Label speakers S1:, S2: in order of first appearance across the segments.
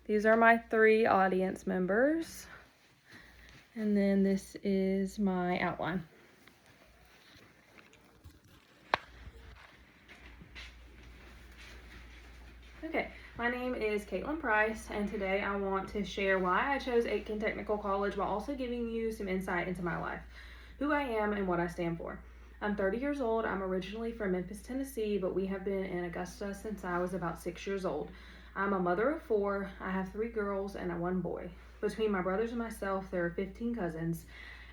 S1: These are my 3 audience members. And then this is my outline. Okay, my name is Caitlin Price, and today I want to share why I chose Aitkin Technical College while also giving you some insight into my life, who I am, and what I stand for. I'm 30 years old. I'm originally from Memphis, Tennessee, but we have been in Augusta since I was about 6 years old. I'm a mother of 4. I have 3 girls and 1 boy. Between my brothers and myself, there are 15 cousins,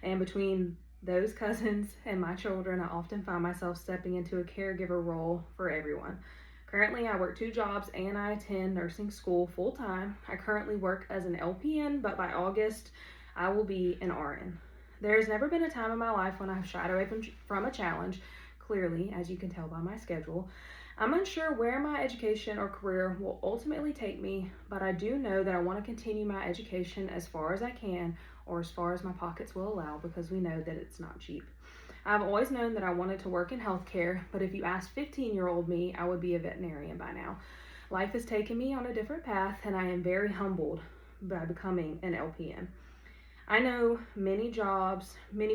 S1: and between those cousins and my children, I often find myself stepping into a caregiver role for everyone. Currently, I work 2 jobs and I attend nursing school full time. I currently work as an LPN, but by August, I will be an RN. There's never been a time in my life when I've shied away from a challenge, clearly, as you can tell by my schedule. I'm unsure where my education or career will ultimately take me, but I do know that I want to continue my education as far as I can, or as far as my pockets will allow, because we know that it's not cheap. I've always known that I wanted to work in healthcare, but if you asked 15-year-old me, I would be a veterinarian by now. Life has taken me on a different path, and I am very humbled by becoming an LPN. I know many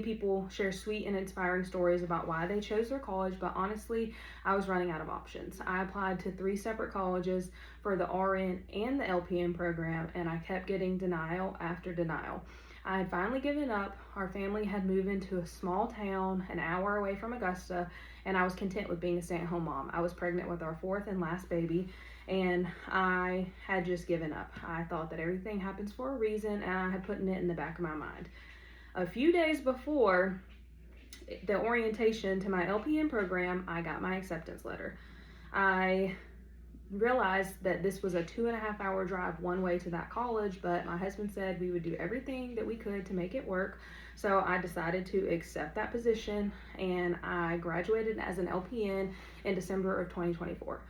S1: people share sweet and inspiring stories about why they chose their college, but honestly, I was running out of options. I applied to 3 separate colleges for the RN and the LPN program, and I kept getting denial after denial. I had finally given up. Our family had moved into a small town an hour away from Augusta, and I was content with being a stay-at-home mom. I was pregnant with our 4th and last baby, and I had just given up. I thought that everything happens for a reason, and I had put it in the back of my mind. A few days before the orientation to my LPN program, I got my acceptance letter. I realized that this was a 2.5-hour drive one way to that college, but my husband said we would do everything that we could to make it work. So I decided to accept that position, and I graduated as an LPN in December of 2024.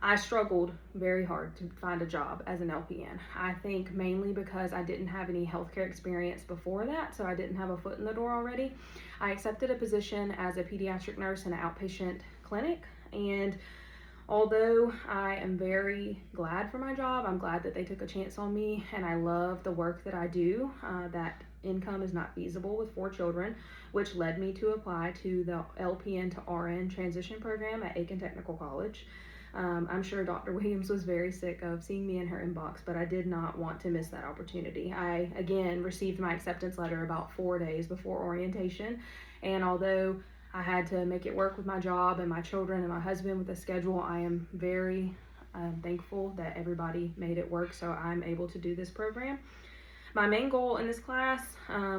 S1: I struggled very hard to find a job as an LPN. I think mainly because I didn't have any healthcare experience before that, so I didn't have a foot in the door already. I accepted a position as a pediatric nurse in an outpatient clinic, and although I am very glad for my job, I'm glad that they took a chance on me, and I love the work that I do. That income is not feasible with 4 children, which led me to apply to the LPN to RN transition program at Aitkin Technical College. I'm sure Dr. Williams was very sick of seeing me in her inbox, but I did not want to miss that opportunity. I, again, received my acceptance letter about 4 days before orientation, and although I had to make it work with my job and my children and my husband with the schedule, I am very thankful that everybody made it work, so I'm able to do this program. My main goal in this class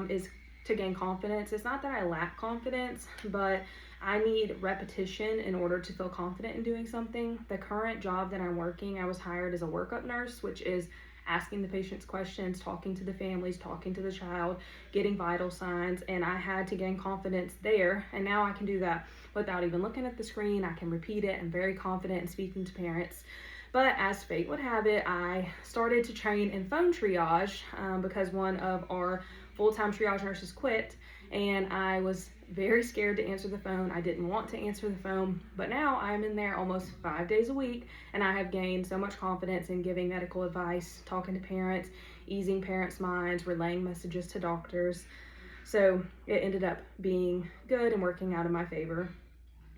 S1: is to gain confidence. It's not that I lack confidence, but I need repetition in order to feel confident in doing something. The current job that I'm working, I was hired as a workup nurse, which is asking the patients questions, talking to the families, talking to the child, getting vital signs, and I had to gain confidence there, and now I can do that without even looking at the screen. I can repeat it. I'm very confident in speaking to parents. But as fate would have it, I started to train in phone triage because one of our full-time triage nurses quit, and I was very scared to answer the phone. I didn't want to answer the phone, but now I'm in there almost 5 days a week, and I have gained so much confidence in giving medical advice, talking to parents, easing parents' minds, relaying messages to doctors. So it ended up being good and working out in my favor.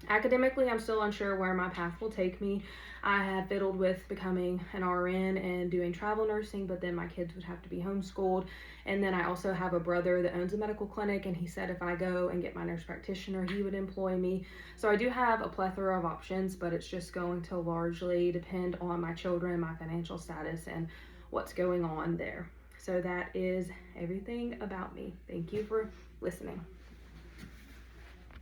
S1: Academically, I'm still unsure where my path will take me. I had fiddled with becoming an RN and doing travel nursing, but then my kids would have to be homeschooled. And then I also have a brother that owns a medical clinic, and he said if I go and get my nurse practitioner, he would employ me. So I do have a plethora of options, but it's just going to largely depend on my children, my financial status, and what's going on there. So that is everything about me. Thank you for listening.